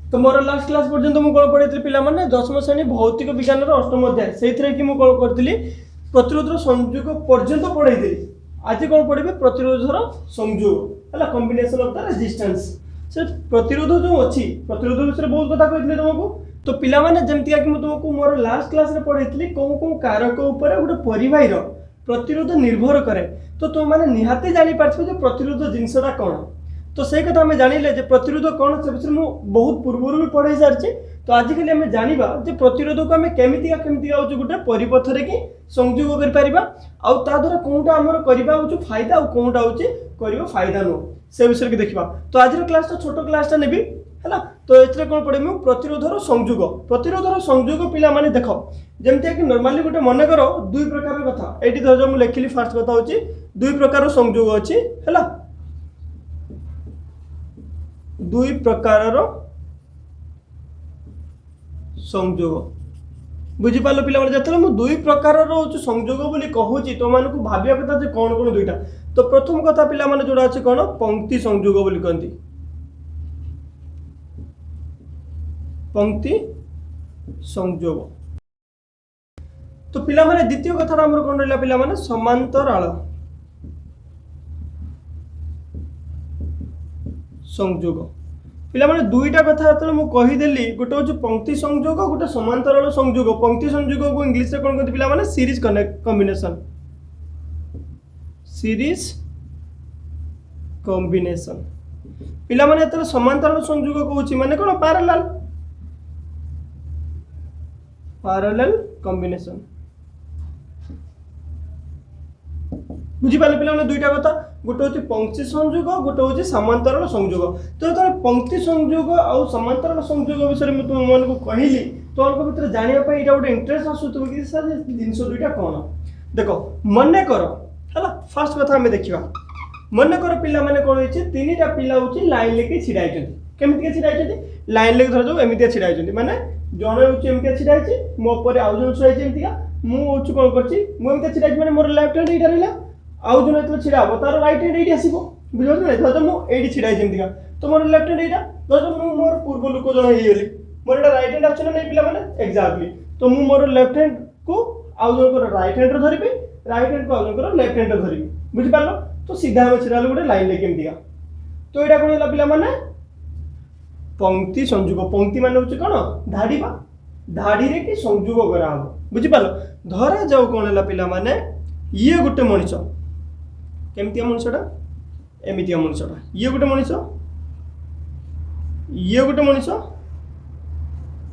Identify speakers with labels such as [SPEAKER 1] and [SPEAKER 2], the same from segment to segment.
[SPEAKER 1] तो more last class पर्यंत मुझे कौन पढ़ी पिला माने दशम श्रेणी भौतिक विज्ञान अष्टम अध्याय से कि मुझे कौन करी प्रतिरोधर संयोग पर्यंत पढ़ी। आज कौन पढ़ी प्रतिरोधर संयोग है कॉम्बिनेशन ऑफ द रेजिस्टेंस से प्रतिरोध जो अच्छी प्रतिरोध विषय बहुत कथा कही तुमको। तो पिला माने जमती कि तुमको मोर लास्ट क्लास रे पढ़ी कौन कौन कारक उपर गोटे परिवार प्रतिरोध निर्भर करे। तो तुम मैंने निहाती जानी पार्थिव जो प्रतिरोध जिनसा कौन। तो से कथा आम जानिले जे प्रतिरोध कौन से विषय मुझे बहुत पूर्व भी पढ़ाई सारी। तो आजिकल आम जाना जे प्रतिरोध को आम केमिका हूँ गोटे परिपथ रे कि संयोग कर द्वारा कौटा आमर करवा फायदा और कौटा हूँ फायदा नुह से विषय की देखा। तो आज क्लास छोट क्लासटा नेबी है। तो ये कौन पढ़े मुझे प्रतिरोधर संयोग पिला माने देख जमती कि नॉर्मली गोटे मन कर दुई प्रकार कथा ये धर मुझे लिखिली फास्ट कथा हूँ दुई प्रकार संयोग अच्छी है दुई प्रकार संयोग बुझीपाल पिला जो मुझे दुई प्रकार संयोग बोली कहूँ तो मैं भाविया कथा कौन कौन दुईटा। तो प्रथम कथा पिला माने जोड़ा अच्छे कौन पंक्ति संयोग बोली कहती पंक्ति संयोग। तो पिला माने द्वितीय कथा आमर कौन रहा पिला माने समांतराल संयोग। पिला माने दुईटा कथा जो मुझे कहीदेली गोटे हूँ पंक्ति संयोग गोटे समांतराल संयोग। पंक्ति संयोग को इंग्लिश रे कौन कहते पिला माने सीरीज कॉम्बिनेशन सीरीज कॉम्बिनेशन। पिला माने एतरे समांतराल संयोग कहूँ माने कौन पैरेलल पैरेलल कॉम्बिनेशन बुझीपारे पिला दुईटा कथा गोटे हूँ पंक्ति संयोग गोटे हूँ समांतराल संयोग। तो जो पंक्ति संयोग और समांतराल संयोग विषय में तुम मन को कहली तो भितर जानापी यहाँ गोटे इंटरेस्ट आसुव कि सर जिनस दुईटा कौन देख मन कर है फास्ट कथा आम देखा मन कर पिला माने कौन होती तीन टा पिला हूँ लाइन लेके छिड़ा केमितिका छिड़ा लाइन लेके धर जाऊ एमती छिड़ा माने जड़े हूँ एमती छिड़ा मोपर आउ जन छुड़ा एमतीका मुझे कौन करमती छिड़ा मैंने मोर लेफ्ट हैंड यहाँ रहा आउ जन जो छिड़ा हम तार रईट हैंड ये आसो बुझे ना धर मुझे छिड़ा जमीका तो मोर लेफ्ट हैंड यहाँ धर मुझे मोर पूर्व लोक जन होगली मोर यहाँ रईट हैंड आस नहीं पिला माने एक्जाक्टली। तो मुझे मोर लेफ्ट हैंड को आउ जन रईट हैंड धरबी रईट हैंड को आउ जन लेफ्ट हैंड धरबी बुझिपार। तो सीधा हम छिड़ा गोटे लाइन लेके एमतीका। तो यहाँ कौन है पिला माने पंक्ति संयोग। पंक्ति मान हूँ कौन धाड़ी धाड़ी रे कि संयोग करा बुझिपार। धरा जाऊ कौन है पिला माने ये गोटे मनीष केमती मनीषटा एमती मनीषटा ये गोटे मनीष ये गोटे मनीष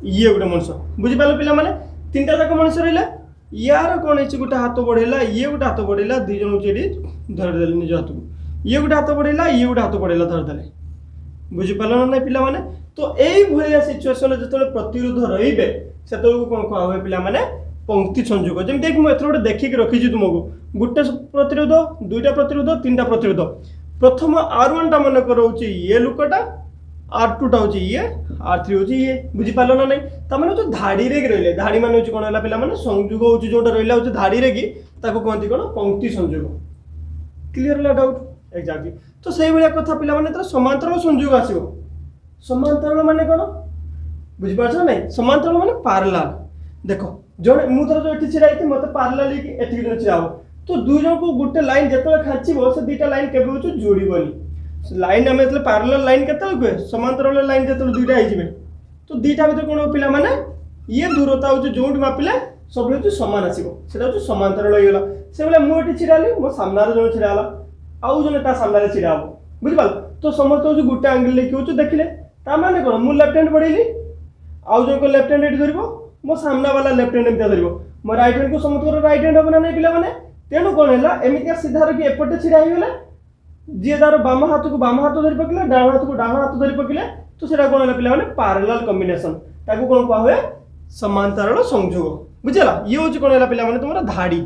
[SPEAKER 1] ये गोटे मनीष बुझिपार पिला माने तीन टा जाक मनीष रहा यार कौन है गोटे हाथ बढ़ेला ये गोटे हाथ बढ़ेला दुई जन धरदे निज हाथ को ये गोटे हाथ बढ़ेला ये गोटे हाथ बढ़ेला धरदे बुझिपार ना ना पिला माने। तो यही भाया सिचुएसन जो प्रतिरोध रे से कौन कह हुए पिला माने पंक्ति संयोग। जमीक मुझे गोटे देखिक रखी तुमको गोटे प्रतिरोध दुईटा प्रतिरोध तीन टा प्रतिरोध प्रथम R1 टा मन कर ये लुकटा R2 टा हूँ ये R3 हूँ ये बुझिपार ना नहीं तमें जो धाड़ी रे रही धाड़ी मान कौन है पिला माने संयोग हूँ जोटा रहा धाड़ी रे कि कहती कौन पंक्ति संयोग। क्लीयर है डाउट एक्जाक्टली। तो से भाया कथा पिला माने समांतराल संयोग आसो समांतराल माने कौन बुझिपार ना समांतराल माने पैरेलल। देख जड़े मुझे जो ये छिड़ा मत पैरेलल एटिक छिड़ा हम तो दुई जन को गोटे लाइन जो खाँचब से दुईटा लाइन के जोड़बनी लाइन आम जो पैरेलल लाइन के हुए समांतराल लाइन जो दुईटा हो तो दुईटा भर कौन पिला माने ये दूरता हूँ जो मापिले सब हूँ सामान आसो हूँ समांतराल होगा से भाई मुझे छिड़ा मो सामने जन छिड़ा आउ जन ता सामने छिड़ा हम बुझिपार। तो समस्त हूँ गोटे आंगल लेके देखिले ताने कौन मुझे लेफ्ट हैंड बढ़ेली आउ जन लेफ्ट हैंड ये धर मो सामना वाला लेफ्ट हैंड एमती धर मो रईट हैंड को समस्त रईट हैंड हम ना नहीं पिला माने तेणु कौन है एमती सीधा रखी एपटे छिड़ा होगला जी तार बाम हाथ को बाम हाथ धरी पकड़े डाण हाथ को डाण हाथ धरी पकड़े तो सीटा कौन है पिला माने पैरेलल कॉम्बिनेशन ताको कौन कह हुए समांतराल संयोग बुझला। ये हूँ कौन है पिला माने तुम धाड़ी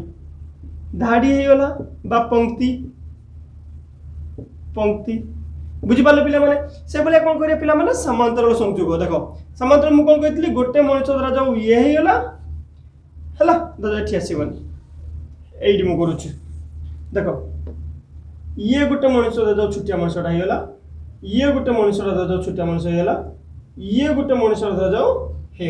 [SPEAKER 1] धाड़ी होगला बा पंक्ति पंक्ति बुझिपारे पिला माने से भाया कौन करिया पिला माने समांतराल संयोग। देख समांतराल मुझे कौन कही गोटे मनीष धरा जाऊ ये होगला है दादा ये आसबनी ये मुझे करुच्ची देख ये गोटे मनीष जो छोटिया मनीषटा होगा ये गोटे मनीष जो छोटिया मनीष होगा ये गोटे मनुष्य धरा जाऊ है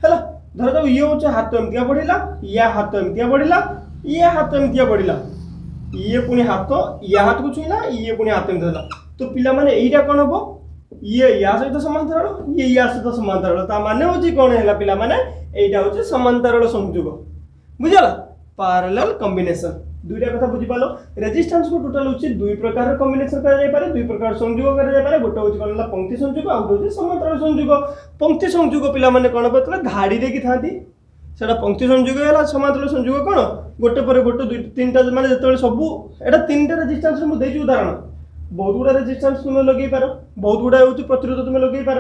[SPEAKER 1] धरा जाऊ ये हूँ हाथ एमतिया बढ़ला या हाथ एमतिया बढ़ला ये हाथ एमतिया बढ़ला ये पुणी हाथ या हाथ को छुईला ये पुणी हाथ एमती धरला तो पिला माने एटा कौन हम ये या सहित समांतराल ये या सहित समांतराल ता माने होची कौन है पिला माने एटा होची समांतराल संयोग बुझला पैरेलल कॉम्बिनेशन दुईटा कथा बुझी पालो रेजिस्टेंस को टोटल होची दुई प्रकार कॉम्बिनेशन करा जाय पारे दुई प्रकार संयोग करा जाय पारे गोटे होची कोन ला पंक्ति संयोग आ गोटे होची समांतराल संयोग पंक्ति संयोग पिला माने कोन पतला धाड़ी दे की थांती सेटा पंक्ति संयोग हैला समांतराल संयोग कोन गोटे पर गोटे दुई तीनटा माने जतबे सब एटा तीनटा रेजिस्टेंस मु देजु उदाहरण बहुत गुड़ा रेजिस्टेंस तुम लगे पार बहुत गुड़ा होची प्रतिरोध तुम लगे पार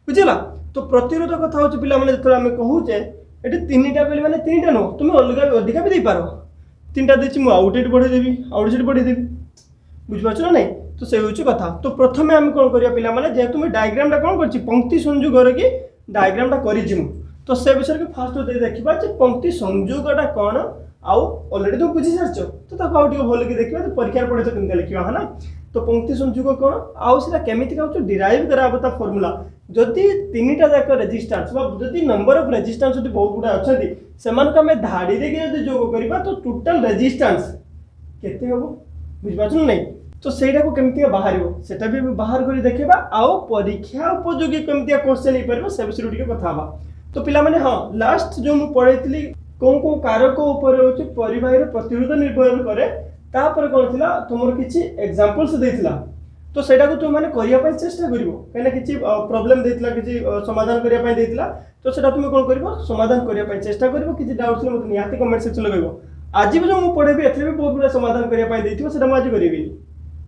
[SPEAKER 1] बुझला तो प्रतिरोध कथा होची पिला माने जतबे हम कहूचे एटी तीनटा कहली माने तीनटा नो तुम अलग अधिका भी दे पारो तीनटा देछि मु आउट बढ़े देबी आउट साइड बढ़े देबी बुझ पाछ ना नहीं तो से होची कथा तो प्रथमे हम कोन करिया पिला माने जे तुम डायग्राम टा कोन करछि पंक्ति संयोग रे कि डायग्राम टा करि जिमु तो से विषय के फास्ट दे देखिबा जे पंक्ति संयोगटा कोन आउ ऑलरेडी तो बुझी सारछो तो ताको आउ टिको भल के देखिबा तो परीक्षा पड़े तो केनका लिखिबा है ना तो पंक्ति संयोग कोन आउ सेटा केमिति काउ डिराइव कराबो ता फार्मूला जदि तीनटा जाक रेजिस्टेंस बा जदि नंबर ऑफ रेजिस्टेंस जदि बहुत गुडा अछंती समान को हमें धाड़ी दे के जदि जोग करबा तो टोटल रेजिस्टेंस केते होबो बुझ पाछन नहीं तो सेटा को केमिति बाहरिबो सेटा भी बाहर करी देखिबा आउ परीक्षा उपयोगी केमिति क्वेश्चन ही परबो से विषय टिके कथा बा तो पिला माने हां लास्ट जो मु पढैतली को कारक ऊपर होची परिवार प्रतिरोध निर्भर करे तापर कोन थिला तुमर किछि एग्जांपल्स देथिला तो सेटा को तुम माने करिया पय चेष्टा करिवो कने किछि प्रॉब्लम देथिला किछि समाधान करिया पय देथिला तो सेटा तुम कोन करिवो समाधान करिया पय चेष्टा करिवो किछि डाउट्स ले मते निहाती कमेंट सेक्शन लगाइवो आज भी जो मु पढेबी एथले भी बहुत बड़ा समाधान करिया पय देथिवो सेटा मु आज करिवि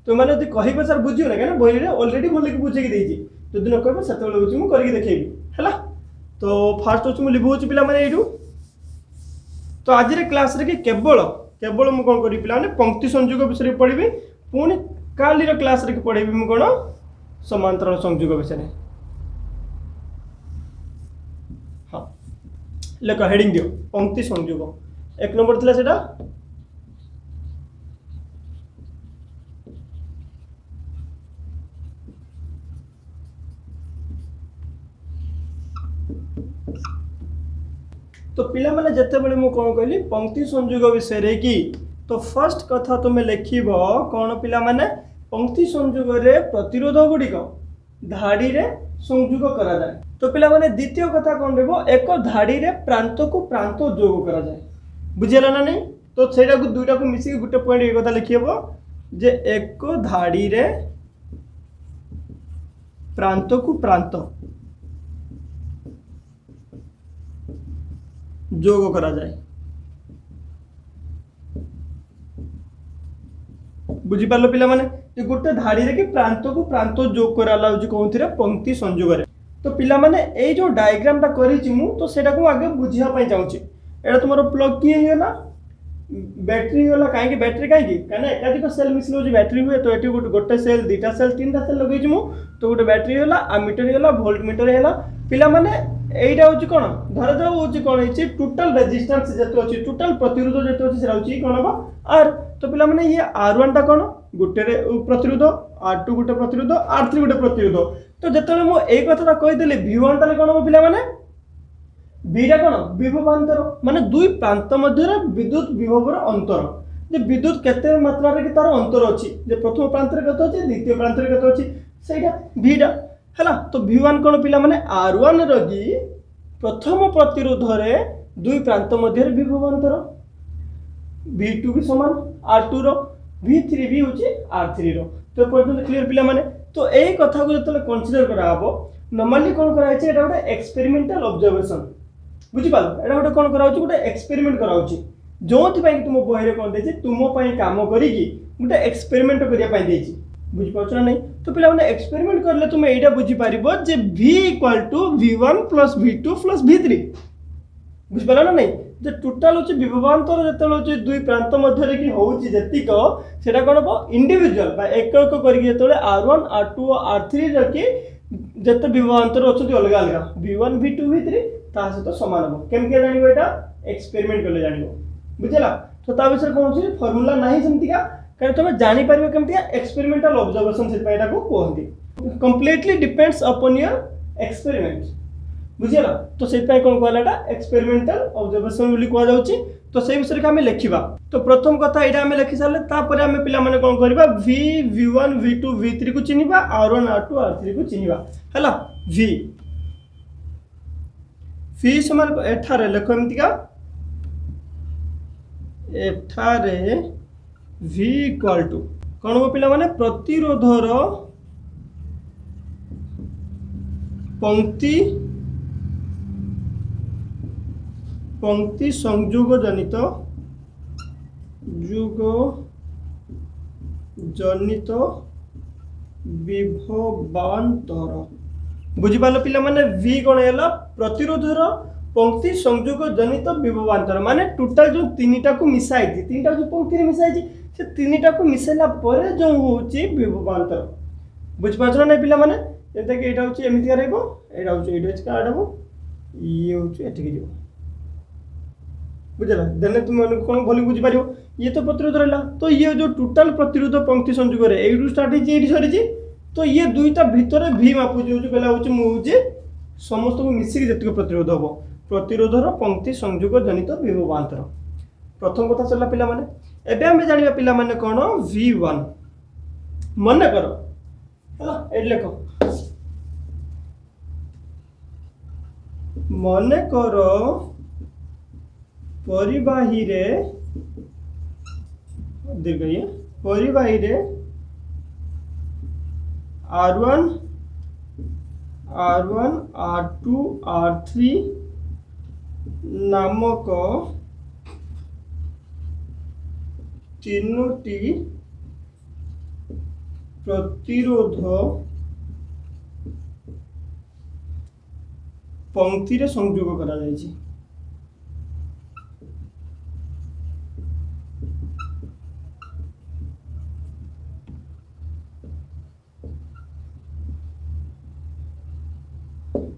[SPEAKER 1] तो माने यदि कहिबे सर बुझियो ना कने बहिरे ऑलरेडी बोले कि बुझे कि देछि जदि न कहबे सेते लगुछि मु करिके देखैबी हला तो फास्ट होछि मु लिबो होछि पिला माने एडू तो आज रे क्लास रे कि केवल मु कोन करि पिला माने पंक्ति संयोग विषय पढिबी पुनी काली रो क्लास रे पढेबी मु कोन समांतराल संयोग विषय हां लेख हेडिंग दियो पंक्ति संयोग एक नंबर थिला सेटा तो पिला माने जते बेले मु कोन कहली पंक्ति संयोग विषय रे की तो फर्स्ट कथा तुमे लिखिबो कोन पिला माने पंक्ति संयोग रे प्रतिरोध गुडिक धाड़ी रे संयोग करा जाय तो पिला माने द्वितीय कथा कोन देबो एक धाड़ी रे प्रांत को प्रांत जोग करा जाय बुझिला ना नहीं तो सेटा को दुईटा को मिसी गुटे पॉइंट एक कथा लिखिबो जे एक धाड़ी रे प्रांत को प्रांत जोग करा जाए बुझी पारलो पिला माने जे गोटे धाड़ी रे कि प्रांत को प्रांत जोग कराला होची कोनथिरे पंक्ति संयोग रे तो पिला माने ए जो डायग्राम टा करिछि मु तो सेटा को आगे बुझिया पई चाहूची एटा तुमरो प्लग की हे ना बैटरी होला काहे कि बैटरी काहे कि काने एकाधिक सेल मिसलो जे बैटरी हुए तो एटी गोटे सेल दीटा सेल तीनटा सेल लगै मु तो गोटे बैटरी होला एमीटर होला वोल्ट मीटर होला पिला माने एटा होची कोन धर जाऊ होची कोन हिची टोटल रेजिस्टेंस जते होची टोटल प्रतिरोध जते होची सेरा होची कोन बा आर तो पिला माने ये R1 टा कोन गोटे रे प्रतिरोध R2 गोटे प्रतिरोध R3 गोटे प्रतिरोध तो जते मु ए कथाटा कहि देले V1 टा कोन बा पिला माने बीटा कोन विभवांतर माने दुई प्रांत मध्य रे विद्युत विभवर अंतर जे विद्युत केते मात्रा रे कि तार अंतर अछि जे प्रथम प्रांत रे कत अछि द्वितीय प्रांत रे कत अछि सेटा भीटा हैला तो V1 कोन पिला माने R1 रगी प्रथम प्रतिरोध रे दुई प्रांत मध्य रे विभवांतर V2 भी समान R2 रो V3 भी होची R3 रो तो पर्यंत क्लियर पिला माने तो एई कथा को जतले कंसीडर करा हबो नॉर्मली कोन करा छै एटा गोटे एक्सपेरिमेंटल ऑब्जर्वेशन बुझी पालो एटा गोटे कोन करा होची गोटे एक्सपेरिमेंट करा होची जोंथि पई तुम बहिरे कोन देछि तुम पई काम करी कि गोटे एक्सपेरिमेंट करिया पई देछि बुझी पाछ ना नहीं तो पिला माने एक्सपेरिमेंट करले तुम एटा बुझी पारिबो जे V = V1 + V2 + V3 बुझी पाला ना नहीं जे टोटल होची विभवांतर जते होची दुई प्रांत मध्य रे कि होची जतिक सेटा कोन बो इंडिविजुअल बा एक एक करी जते R1 R2 R3 रखी जते विभवांतर होची अलग अलग V1 V2 V3 ता से तो समान हो केम के जानिबो एटा एक्सपेरिमेंट करले जानिबो बुझला तो ता विषय कोन छी फार्मूला नाही सेमति का कारण तुम जानि पारिबो केमति एक्सपेरिमेंटल ऑब्जर्वेशन से एटा को कहंती completely depends upon your experiment बुझीगला तो से कौन कहला एक्सपेरिमेंटल ऑब्जर्वेशन बोली कह जाउची तो से विषय के हमें लिखिबा तो प्रथम कथा एटा हमें लिखि साले तापर हमें पिला माने कोन करबा v1 v2 v3 को चिनिबा r1 r2 r3 को चिनिबा हला v समान एठारे लेखो एमतिका एठारे v इक्वल टू कौन हो पिला माने प्रतिरोधर पंक्ति संयोग जनित विभवांतर बुझिपाल पिला माने v कौन है प्रतिरोधर पंक्ति संयोग जनित विभवांतर माने टोटल जो तीनटा को मिसाई थी तीनटा जो पंक्ति रे मिसाई थी से तीनटा को मिसाइला परे जो होची विभवांतर बुझ पाछना नै पिला माने एते के एटा होची एमिति रहबो एटा होची एटा होची काड हबो ये होची एठी के जो बुझला देने तुम कोन भली बुझि पारियो ये तो प्रतिरोध रहला तो ये जो टोटल प्रतिरोध पंक्ति संयोग रे एडू स्टार्ट हिची एडी सरीची तो ये दुईटा भितरे v मापु जो कहला होची मु होची समस्त को मिसी के जतिक प्रतिरोध हबो प्रतिरोधर पंक्ति संयोग जनित विभवांतर प्रथम कथा चलला पिला माने एबे हम जानिबा पिला माने कोन v1 मन करो हला एड लेखो मन करो परिवाही रे दीर्घ ये परिवाही रे r1 r2 r3 नामक तीनोटी प्रतिरोध पंक्ति रे संयोग करा जायछि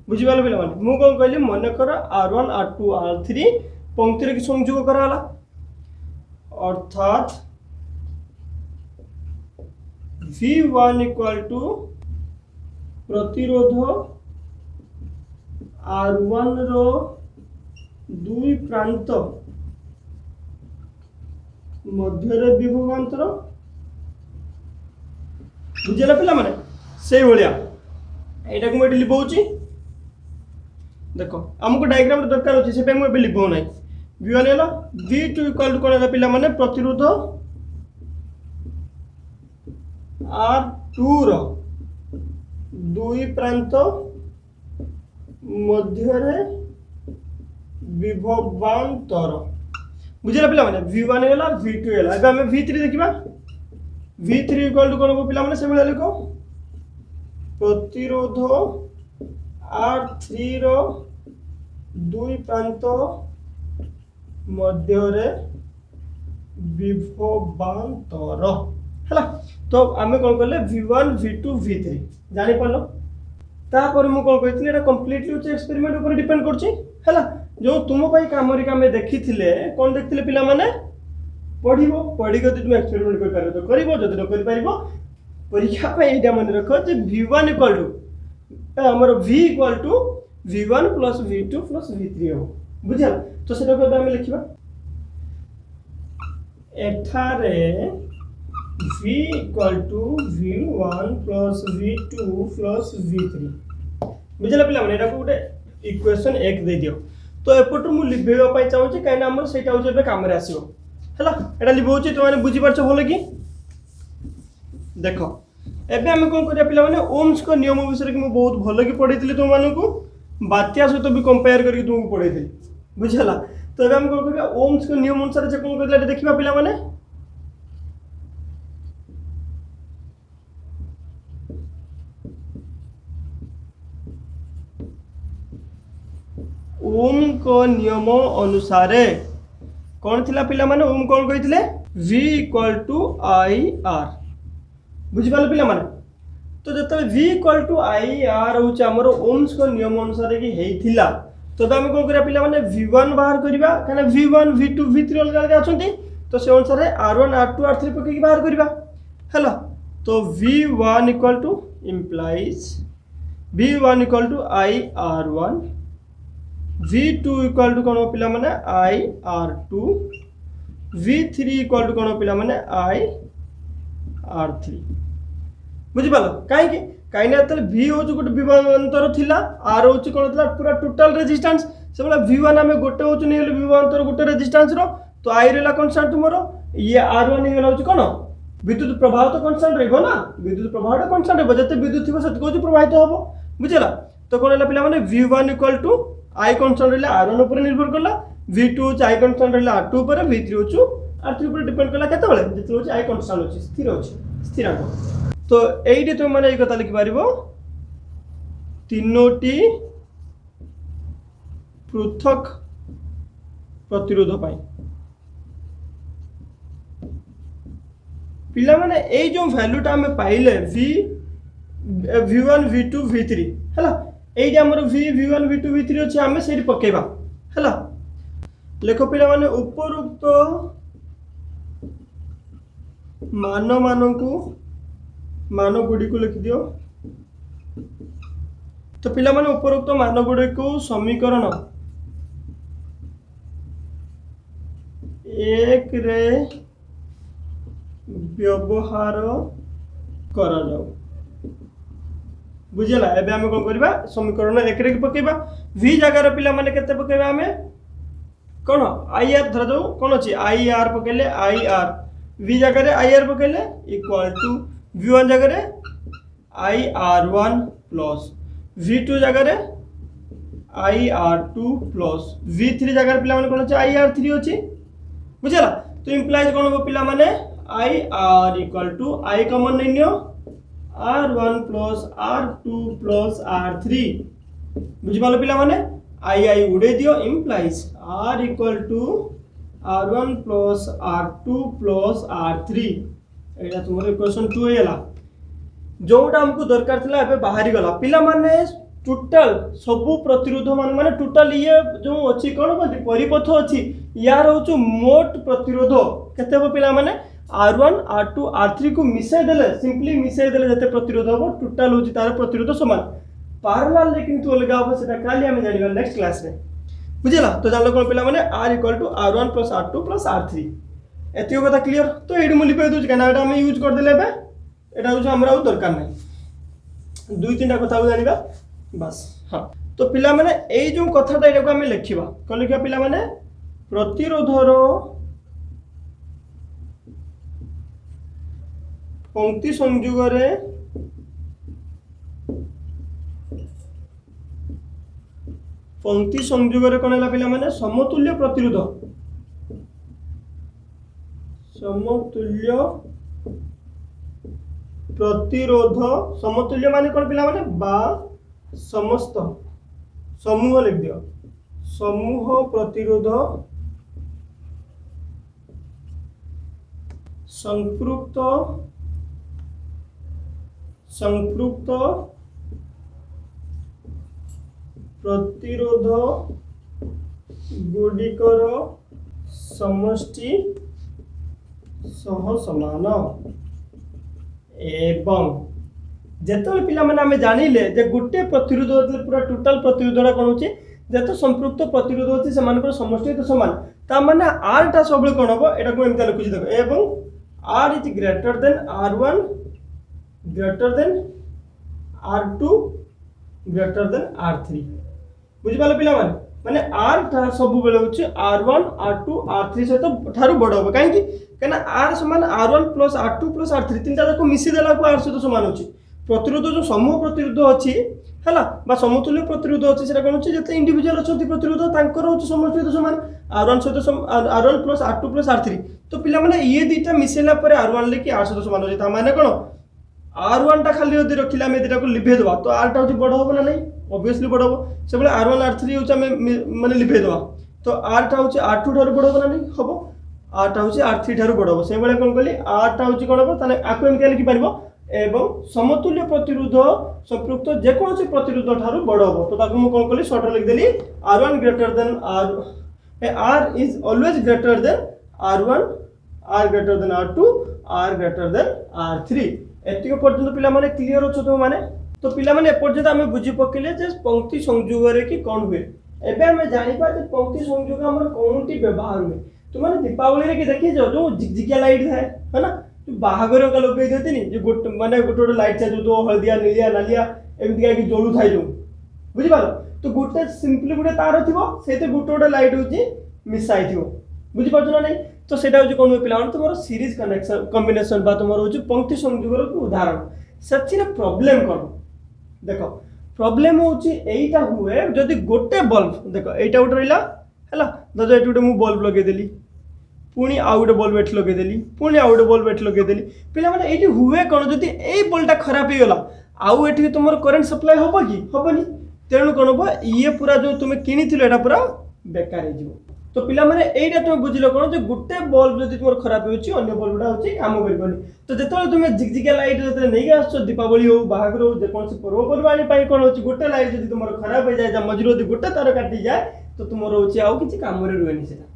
[SPEAKER 1] बुझिबाल पिला माने मु कोन कहली मन कर r1 r2 r3 पंक्ति रे संयोग करा हला अर्थात v1 इक्वल टू प्रतिरोध r1 रो दुई प्रांत मध्य रे विभवांतर बुझला पिला माने सेही भलिया एटा को एटी लिखौची देखो हमको डायग्राम रे दरकार अछि से पे मु लिखबो नै v1 हैला v2 इक्वल टू कोन है पिला माने प्रतिरोध r2 रो दुई प्रांत मध्य रे विभवांतर बुझला पिला माने v1 हैला v2 हैला अब हमें v3 देखिबा v3 इक्वल टू कोन को पिला माने से बेला लिखो प्रतिरोध r3 रो दुई प्रांत मध्य रे विभवांतर हला तो आमे कोन करले v1 v2 v3 जानि पड़लो तापर मु कोन कहितले एटा कंप्लीटली उच एक्सपेरिमेंट ऊपर डिपेंड करछि हला जो तुम पई कामरिका में देखिथिले कोन देखथिले पिला माने पढिबो पढि के तुम एक्सपेरिमेंट कर पारो तो करिवो जदि न कर पारिबो परीक्षा पे एटा मन रखो जे v1 इक्वल टू हमर v equal to v1 plus v2 plus v3 हो बुझल तो सेटा को हम लिखिबा एठारे v equal to v1 plus v2 plus v3 बुझला पिला माने एटा को गोटे इक्वेशन 1 दे दियो तो एपटु मु लिखबेबा पई चाहू छी काइना हमर सेटा हो जेबे काम रे आसीबो हला एटा लिखबो छी तो माने बुझी परछ भलो की देखो एबे हम कोन करिया पिला माने ओम्स को नियम विषय कि मु बहुत भलो की पढैतिली तुम मानन को बात्या सहित भी कंपेयर करके तुमको पढैतिली बुझला तो एबे हम कोन करिया ओम्स को नियम अनुसार जे कोन करला देखिबा पिला माने ओम को नियम अनुसार कौन थिला पिला माने ओम कौन कहिथिले v equal to I R बुझि पाले पिला माने तो जते v equal to I R होच हमर ओम्स को नियम अनुसार की हेइथिला तो हम कोन करिया पिला माने v1 बाहर करिबा काने v1 v2 v3 अलग अलग अछंती तो से अनुसार r1 r2 r3 पके बाहर करिबा हेलो तो v1 equal to implies V1 equal to IR1, V2 equal to कौन पिला माने IR2, V3 इक्वल टू कौन पिला माने IR3 बुझी पालो काहे कहीं V हूँ गोटे विभवांतर थिला R हूँ कौन था पूरा टोटल रेजिस्टेंस से V1 आम गोटे हूँ नहीं विभवांतर गोटे रेजिस्टेंस रो तो I रहा कन्स्टांट तुमर ये R1 हो कौन विद्युत प्रवाह तो कन्स्टांट रही ना विद्युत प्रवाह कन्स्टांट रही जिते विद्युत थी से प्रवाहित हम बुझेगा तो कौन है पे V1 equal to I constant रहा R1 उपर निर्भर कला V2 हूँ I कन्स्टांट रहा R2 उपर V3 हूँ R3 उपर डिपेंड कला केतबेले जिते हूँ I कन्स्टांट अच्छी स्थिर अच्छी स्थिरांक तो ये तुम मैंने कथा लिखिपार तीनोटी पृथक प्रतिरोध पाई पिला माने ए जो वैल्यूटा आम पाइले V1 V2 V3 है ये आमर V1 V2 V3 अच्छे आम से पकेबा है लेख पिला माने उपरोक्त मान गुड़ी को लिखि दियो तो पिला माने उपरोक्त मान गुड़ी को समीकरण 1 रे व्यवहार करा जाओ बुझेला एबे आमे कोन करबा समीकरण 1 रे पकेबा v जगह पिला माने केते पकेबा आमे कोन ir धर दो कोन अछि ir पकेले ir v जगह रे ir पकेले इक्वल टू v1 जगह रे ir1 प्लस v2 जगह रे ir2 प्लस v3 जगह पिला माने कोन अछि ir3 अछि बुझेला तो इंप्लाइज कोन हो पिला माने IR equal to I common नहीं नियो R1 plus R2 plus R3 बुझी पालो पिला माने I उड़े दियो implies R equal to R1 plus R2 plus R3 एटा तुमरे क्वेश्चन 2 हेला जोटा हमको दरकार थिला एबे बाहरी गला पिला माने टोटल सबु प्रतिरोध माने टोटल ये जो अछि कोन परिपथ अछि यार होछु मोट प्रतिरोध केते हो पिला माने R1 R2 R3 को मिसाई देले सिंपली मिसाई देले जते प्रतिरोध हो टोटल होची तार प्रतिरोध समान पैरेलल लेकिन तो अलग हो सेटा खाली हम जानिबा नेक्स्ट क्लास रे बुझिला तो जानलो कोन पिला माने R equal to R1 plus R2 plus R3 एतियो कथा क्लियर तो एडी मु लिपे दोछ केना एटा हम यूज कर देले बे एटा होछ हमरा दरकार नै दुई तीनटा कथा जानिबा बस हां तो पिला माने ए जो कथाटा एटा को हम लिखिबा कोन लिखिबा पिला माने प्रतिरोधर पंक्ति संयोग रे कोन हला पिला माने समतुल्य प्रतिरोध समतुल्य माने कोन पिला माने बा समस्त समूह लिख दियो समूह प्रतिरोध संपृक्त प्रतिरोध गुडिकर समष्टि सह समान एवं जेतले पिला माने हमें जानिले जे गुटे प्रतिरोध पूरा टोटल प्रतिरोधरा कोन होची जेतो संपृक्त प्रतिरोध होची से मानकर समष्टि तो समान ता माने r टा सबले कोन हो एटा को एमता लिखुची देखो एवं r is greater than r1 greater than r2 greater than r3 बुझी पाले पिला माने r टा सब बेले होची r1 r2 r3 से तो थारु बड़ हो काहे कि कना r समान r1 plus r2 plus r3 तीनटा को मिसी देला को r से तो समान होची प्रतिरोध जो समूह प्रतिरोध अछि हला बा समतुल्य प्रतिरोध अछि सेटा कोन अछि जते इंडिविजुअल अछंती प्रतिरोध तांकर होची समष्टि तो समान r1 से तो r1 plus r2 plus r3 तो पिला माने ये दीटा मिसेला परे r1 लेके r से तो समान होची ता माने कोन r1 टा खाली यदि रखिला में दीटा को लिभे दबा तो r टा होची बड़ होबो ना नहीं ऑब्वियसली बड़ होबो से बोले r1 r3 होची माने लिभे दबा तो r टा होची r2 ठारो बड़ होबो ना नहीं होबो r टा होची r3 ठारो बड़ होबो से बोले कोन कहली r टा होची कोन होबो ताने आको एम के लिखि पारिबो एवं समतुल्य प्रतिरोध संपृक्त जेकोसी प्रतिरोध ठारू बड़ हो तो ताकू मु कोन कली शॉर्ट लिख देली r1 greater than r is always greater than r1 r greater than r2 r greater than r3 एतिको पर्यंत पिला माने क्लियर हो तो माने तो पिला माने एपर्यंत आम बुझी पकेले जे पंक्ति संयोग कि कौन हुए एबे आम जानिपा जे पंक्ति संयोग हमर कोनटी व्यवहार हुए तो माने दीपावली रे कि देखि जो झिकझिकिया लाइट थाए है ना जो बाहागर का लगे देते जे गोटे माने गोटे लाइट था जो हलदिया नीलिया नालिया एमती कि जलू थाए जो बुझी पाल तो गोटे सिंपली गोटे तार थिबो सेते गोटे लाइट होची मिसाई थिबो बुझी पाछ ना नहीं तो सेटा होची कोन पिला माने तुमरो सीरीज कनेक्शन कॉम्बिनेशन बा तुमरो होची पंक्ति संयोगर उदाहरण सच्ची प्रॉब्लम कोन देखो प्रॉब्लम होची एटा हुए जदि गोटे बल्ब देखो एटा उठ रहिला हैला दजो एटु मु बल्ब लगे देली पुणी आउ गोटे बल्ब एठ लगे देली पुणी आउ गोटे बल्ब एठ लगे देली पिला माने एटी हुए कोन जदि एई बल्बटा खराब हे गेला आउ एठी तुमर करंट सप्लाई होबो कि होबनी तेणु कोन हो ये पूरा जो तुम किनिथिलो एटा पूरा बेकार हे जिवो तो पिला माने एटा तुम बुझिलो कोन जे गोटे बल्ब जदि तुमर खराब होची अन्य बल्बटा होची काम करबनी तो जेतले तुम झिकझिकिया लाइट जते नै आछो दीपावली हो बाहागर हो जे कोन से पर्वपर्वाणी पई कोन होची गोटे लाइट जदि तुमर खराब हो जाय जा मजरो जदि गोटे तार काटी जाय तो तुमर होची आउ किछि काम रे रुएनी सेटा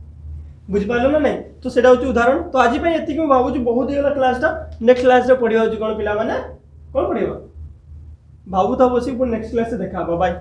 [SPEAKER 1] बुझ पालो ना नहीं तो सेटा होची उदाहरण तो आज पई एतिक मैं भाबुची बहुत हेला क्लासटा नेक्स्ट क्लास रे पढिया होची कोन पिला माने कोन पढिबा भाबू था बसी नेक्स्ट क्लास से देखा बाय।